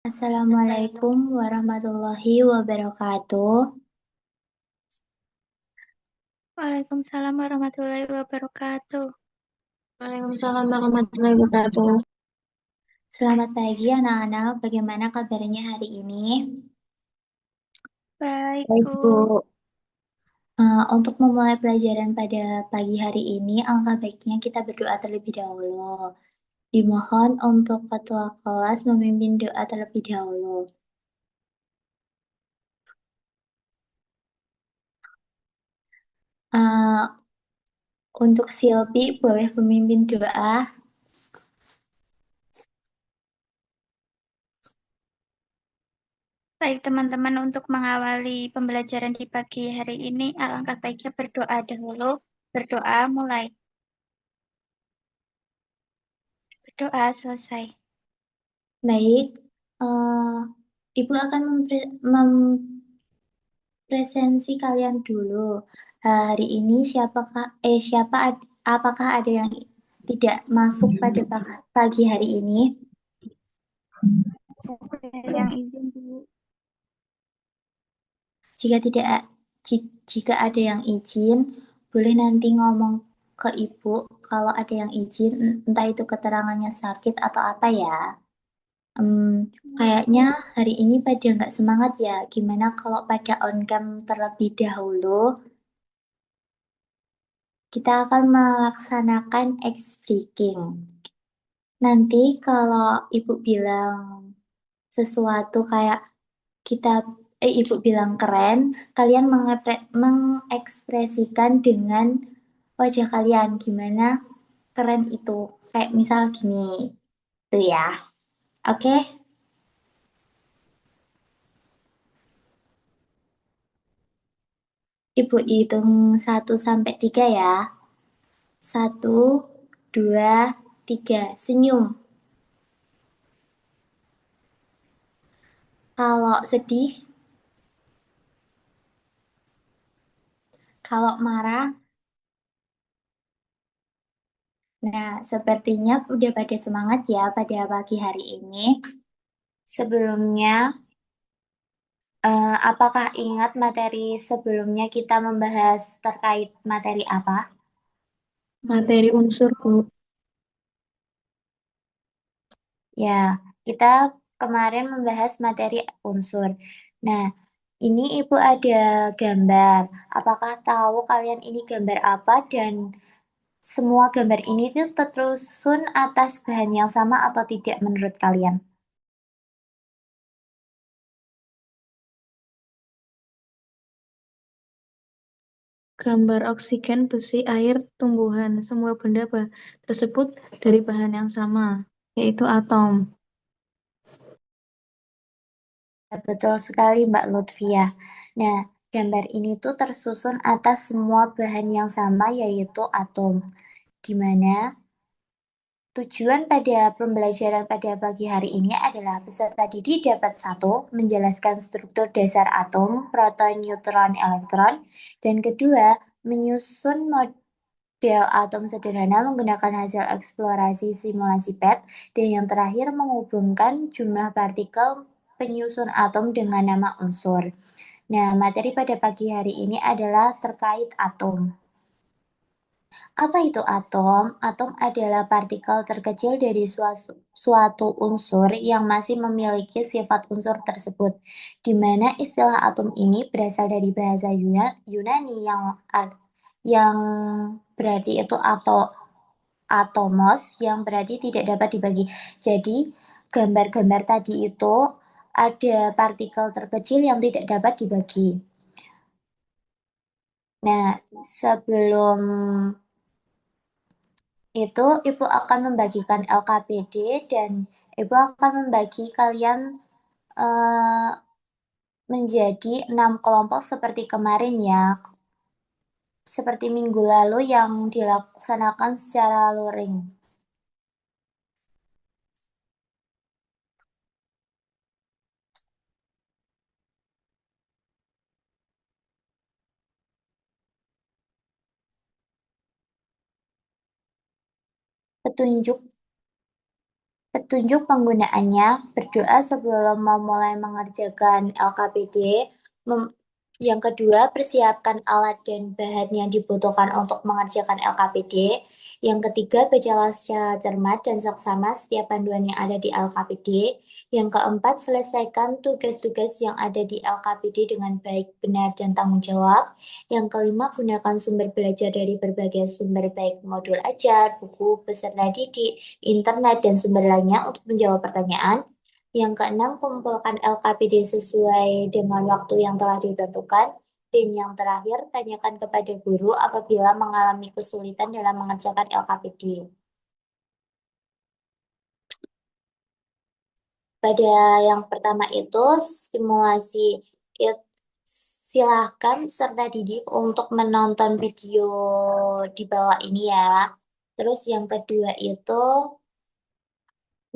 Assalamualaikum warahmatullahi wabarakatuh. Waalaikumsalam warahmatullahi wabarakatuh. Waalaikumsalam warahmatullahi wabarakatuh. Selamat pagi anak-anak, bagaimana kabarnya hari ini? Baik, Baik, Bu. Bu. Untuk memulai pelajaran pada pagi hari ini, alangkah baiknya kita berdoa terlebih dahulu. Dimohon untuk ketua kelas memimpin doa terlebih dahulu. Uh, untuk Silvi, boleh memimpin doa? Baik, teman-teman, untuk mengawali pembelajaran di pagi hari ini, alangkah baiknya berdoa dahulu. Berdoa mulai. Berdoa selesai. Baik, uh, Ibu akan presensi kalian dulu. Hari ini apakah ada yang tidak masuk pada pagi hari ini? Saya yang izin, Bu. Jika tidak, jika ada yang izin, boleh nanti ngomong ke ibu kalau ada yang izin, entah itu keterangannya sakit atau apa ya. Kayaknya hari ini pada nggak semangat ya. Gimana kalau pada on cam terlebih dahulu? Kita akan melaksanakan ice breaking. Nanti kalau ibu bilang sesuatu kayak kita, ibu bilang keren, kalian mengekspresikan dengan wajah kalian gimana keren itu. Kayak misal gini, tuh ya. Oke, ibu hitung 1 sampai 3 ya. 1, 2, 3, senyum. Kalau sedih, kalau marah. Nah, sepertinya udah pada semangat ya pada pagi hari ini. Sebelumnya, apakah ingat materi sebelumnya kita membahas terkait materi apa? Materi unsur, Bu. Ya, kita kemarin membahas materi unsur. Nah, ini Ibu ada gambar. Apakah tahu kalian ini gambar apa dan semua gambar ini tuh tersusun atas bahan yang sama atau tidak menurut kalian? Gambar oksigen, besi, air, tumbuhan. Semua benda tersebut dari bahan yang sama, yaitu atom. Betul sekali Mbak Lutfia. Nah, gambar ini tuh tersusun atas semua bahan yang sama yaitu atom. Di mana tujuan pada pembelajaran pada pagi hari ini adalah peserta didik dapat satu, menjelaskan struktur dasar atom, proton, neutron, elektron, dan kedua, menyusun model atom sederhana menggunakan hasil eksplorasi simulasi PET, dan yang terakhir menghubungkan jumlah partikel penyusun atom dengan nama unsur. Nah, materi pada pagi hari ini adalah terkait atom. Apa itu atom? Atom adalah partikel terkecil dari suatu unsur yang masih memiliki sifat unsur tersebut, di mana istilah atom ini berasal dari bahasa Yunani yang berarti itu atomos, yang berarti tidak dapat dibagi. Jadi, gambar-gambar tadi itu ada partikel terkecil yang tidak dapat dibagi. Nah, sebelum itu Ibu akan membagikan LKPD dan Ibu akan membagi kalian eh, menjadi 6 kelompok seperti kemarin ya. Seperti minggu lalu yang dilaksanakan secara luring. Petunjuk Petunjuk penggunaannya, berdoa sebelum memulai mengerjakan LKPD. Yang kedua, persiapkan alat dan bahan yang dibutuhkan untuk mengerjakan LKPD. Yang ketiga, bacalah secara cermat dan seksama setiap panduan yang ada di LKPD. Yang keempat, selesaikan tugas-tugas yang ada di LKPD dengan baik, benar, dan tanggung jawab. Yang kelima, gunakan sumber belajar dari berbagai sumber baik modul ajar, buku, peserta didik, internet, dan sumber lainnya untuk menjawab pertanyaan. Yang keenam, kumpulkan LKPD sesuai dengan waktu yang telah ditentukan. Dan yang terakhir, tanyakan kepada guru apabila mengalami kesulitan dalam mengerjakan LKPD. Pada yang pertama itu, simulasi. Silahkan peserta didik untuk menonton video di bawah ini ya. Terus yang kedua itu,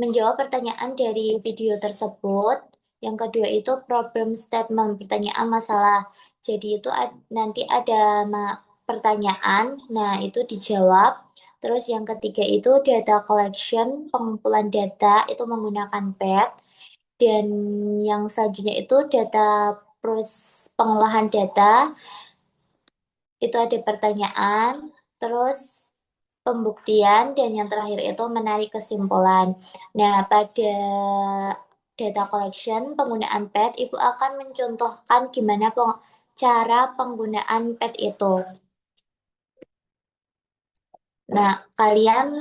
menjawab pertanyaan dari video tersebut. Yang kedua itu problem statement, pertanyaan masalah. Jadi itu nanti ada pertanyaan, nah itu dijawab. Terus yang ketiga itu data collection, pengumpulan data itu menggunakan PET. Dan yang selanjutnya itu data pengolahan data, itu ada pertanyaan. Terus pembuktian, dan yang terakhir itu menarik kesimpulan. Nah, pada data collection, penggunaan PET, Ibu akan mencontohkan gimana cara penggunaan PET itu. Nah, kalian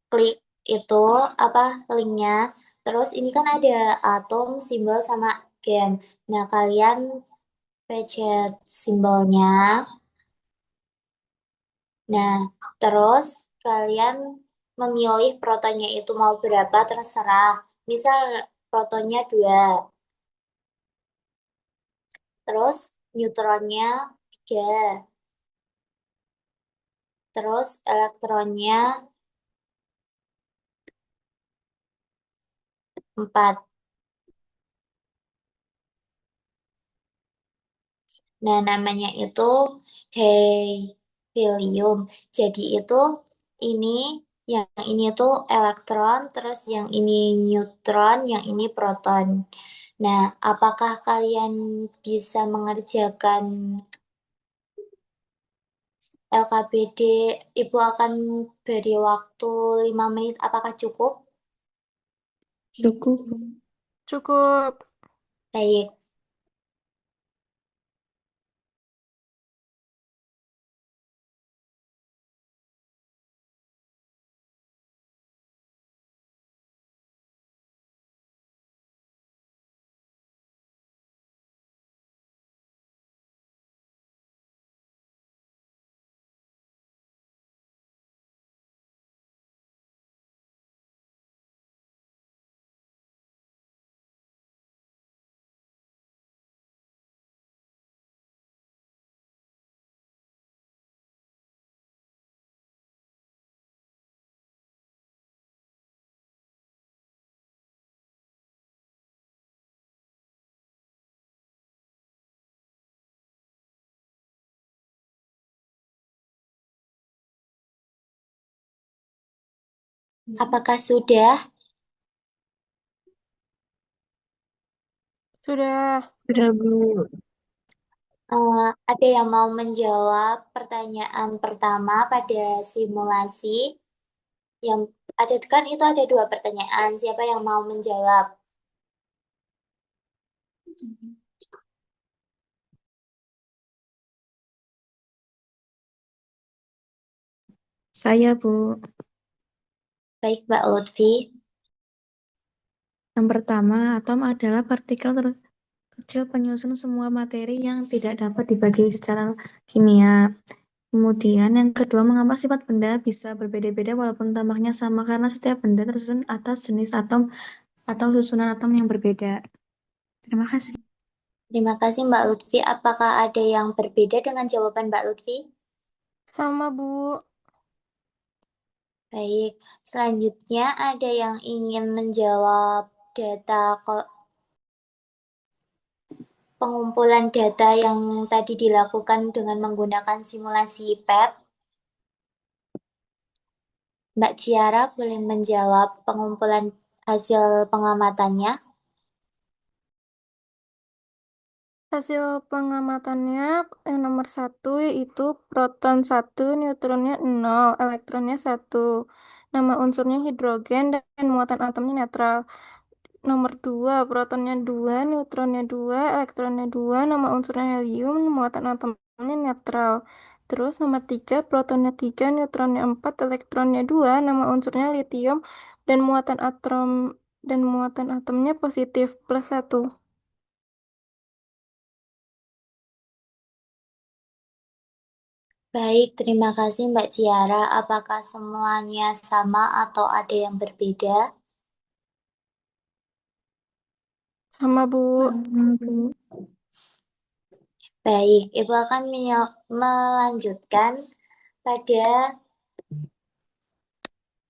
klik itu apa linknya. Terus ini kan ada atom, simbol, sama game. Nah, kalian pencet simbolnya. Nah, terus kalian memilih protonnya itu mau berapa terserah. Misal protonnya 2, terus neutronnya 3, terus elektronnya 4. Nah, namanya itu helium. Jadi itu ini, yang ini tuh elektron, terus yang ini neutron, yang ini proton. Nah, apakah kalian bisa mengerjakan LKPD? Ibu akan beri waktu 5 menit. Apakah cukup? Cukup. Cukup. Baik. Apakah sudah? Sudah. Sudah, Bu. Ada yang mau menjawab pertanyaan pertama pada simulasi? Yang ada kan itu ada 2 pertanyaan. Siapa yang mau menjawab? Saya, Bu. Baik, Mbak Lutfi. Yang pertama, atom adalah partikel terkecil penyusun semua materi yang tidak dapat dibagi secara kimia. Kemudian yang kedua, mengapa sifat benda bisa berbeda-beda walaupun tampaknya sama? Karena setiap benda tersusun atas jenis atom atau susunan atom yang berbeda. Terima kasih. Terima kasih Mbak Lutfi. Apakah ada yang berbeda dengan jawaban Mbak Lutfi? Sama, Bu. Baik, selanjutnya ada yang ingin menjawab data pengumpulan data yang tadi dilakukan dengan menggunakan simulasi PET. Mbak Ciara boleh menjawab pengumpulan hasil pengamatannya? Hasil pengamatannya yang nomor satu yaitu proton satu, neutronnya 0, elektronnya satu. Nama unsurnya hidrogen dan muatan atomnya netral. Nomor 2, protonnya 2, neutronnya 2, elektronnya 2, nama unsurnya helium, muatan atomnya netral. Terus nomor 3, protonnya 3, neutronnya 4, elektronnya 2, nama unsurnya litium, dan muatan atomnya positif plus satu. Baik, terima kasih Mbak Ciara. Apakah semuanya sama atau ada yang berbeda? Sama, Bu. Bu. Baik, Ibu akan melanjutkan pada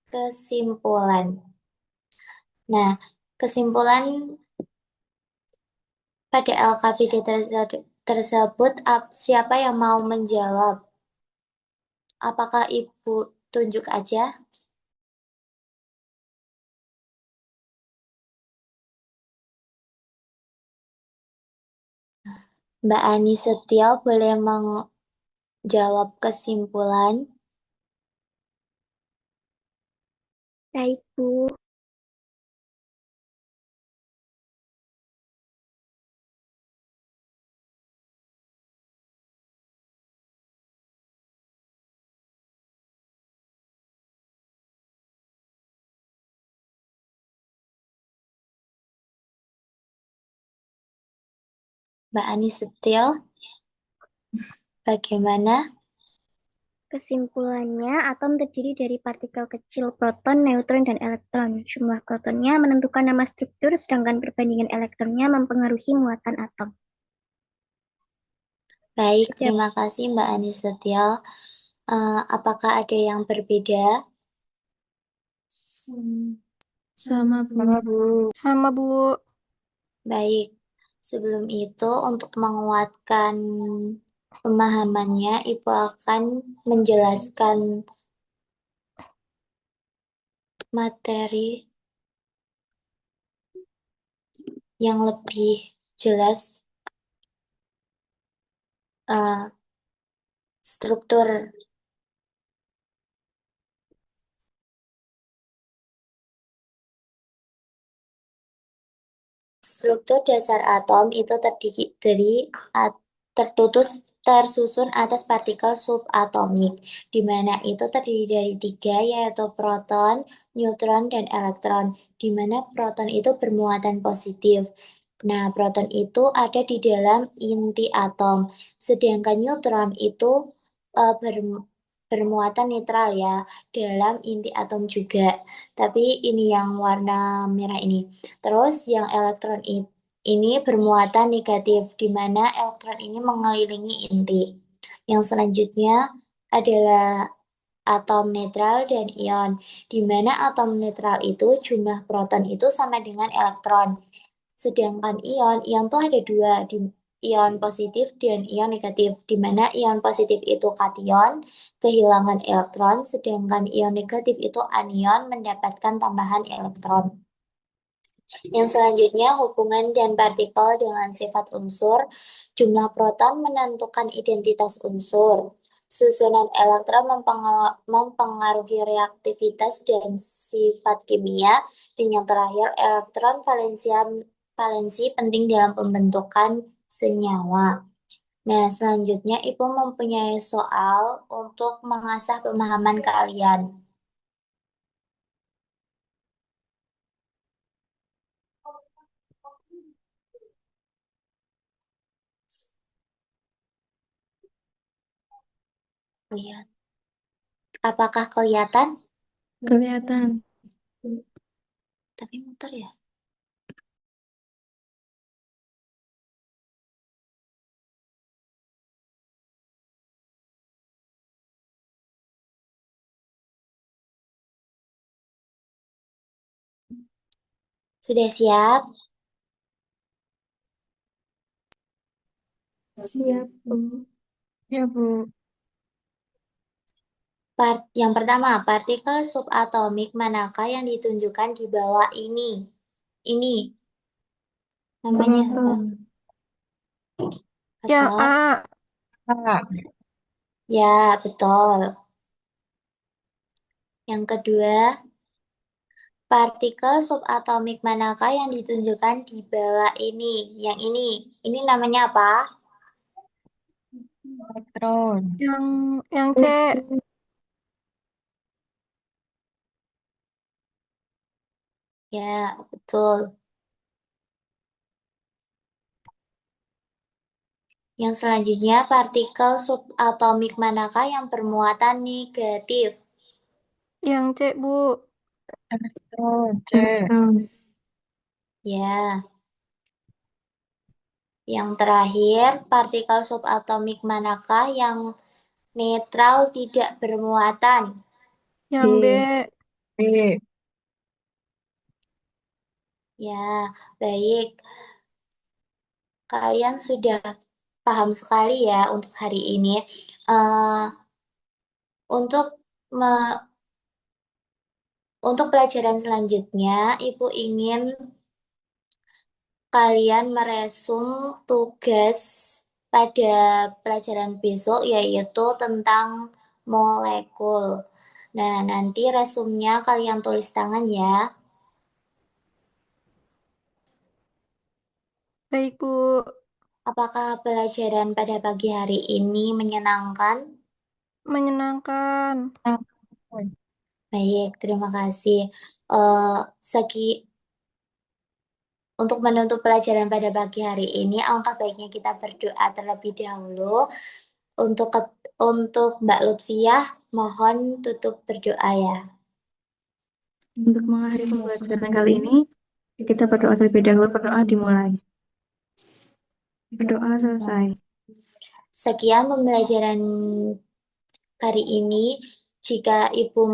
kesimpulan. Nah, kesimpulan pada LKPD tersebut, siapa yang mau menjawab? Apakah Ibu tunjuk aja? Mbak Ani Setio boleh menjawab kesimpulan. Baik, Bu. Mbak Ani Setio, bagaimana? Kesimpulannya, atom terdiri dari partikel kecil proton, neutron, dan elektron. Jumlah protonnya menentukan nama struktur, sedangkan perbandingan elektronnya mempengaruhi muatan atom. Baik, Sudah. terima kasih Mbak Ani Setio. Apakah ada yang berbeda? Sama, Bu. Sama, Bu. Baik, sebelum itu untuk menguatkan pemahamannya, Ibu akan menjelaskan materi yang lebih jelas, eh, struktur struktur dasar atom itu terdiri dari tersusun atas partikel subatomik, di mana itu terdiri dari tiga, yaitu proton, neutron, dan elektron, di mana proton itu bermuatan positif. Nah, proton itu ada di dalam inti atom, sedangkan neutron itu bermuatan netral ya, dalam inti atom juga. Tapi ini yang warna merah ini. Terus yang elektron ini bermuatan negatif, di mana elektron ini mengelilingi inti. Yang selanjutnya adalah atom netral dan ion, di mana atom netral itu jumlah proton itu sama dengan elektron. Sedangkan ion tuh ada dua, ion positif dan ion negatif, di mana ion positif itu kation, kehilangan elektron, sedangkan ion negatif itu anion, mendapatkan tambahan elektron. Yang selanjutnya, hubungan dan partikel dengan sifat unsur. Jumlah proton menentukan identitas unsur. Susunan elektron mempengaruhi reaktivitas dan sifat kimia. Dan yang terakhir, elektron valensi penting dalam pembentukan senyawa. Nah, selanjutnya Ibu mempunyai soal untuk mengasah pemahaman kalian. Lihat. Apakah kelihatan? Kelihatan. Tapi muter ya. Sudah siap? Siap, Bu. Ya, Bu. Yang pertama, partikel subatomik manakah yang ditunjukkan di bawah ini? Ini namanya apa? Proton. Yang Atau A. ya, betul. Yang kedua, partikel subatomik manakah yang ditunjukkan di bawah ini? Yang ini. Ini namanya apa? Elektron. Yang C. Ya, betul. Yang selanjutnya, partikel subatomik manakah yang bermuatan negatif? Yang C, Bu. Elektron. C. Elektron. Ya. Yang terakhir, partikel subatomik manakah yang netral tidak bermuatan? Yang B. B. Ya, baik. Kalian sudah paham sekali ya untuk hari ini. Eh, untuk me- untuk pelajaran selanjutnya, Ibu ingin kalian meresum tugas pada pelajaran besok yaitu tentang molekul. Nah, nanti resumnya kalian tulis tangan ya. Baik, Bu. Apakah pelajaran pada pagi hari ini menyenangkan? Menyenangkan. Baik, terima kasih. Eh, segi Untuk menutup pelajaran pada pagi hari ini, alangkah baiknya kita berdoa terlebih dahulu. Untuk Mbak Lutfiah, mohon tutup berdoa ya. Untuk mengakhiri pembelajaran kali ini, kita berdoa terlebih dahulu. Berdoa dimulai. Berdoa selesai. Sekian pembelajaran hari ini. Jika Ibu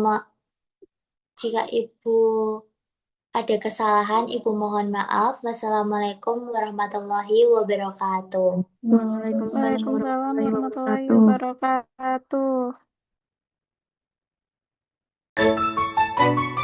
ada kesalahan, Ibu mohon maaf. Wassalamualaikum warahmatullahi wabarakatuh. Waalaikumsalam Waalaikumsalam warahmatullahi warahmatullahi wabarakatuh. wabarakatuh.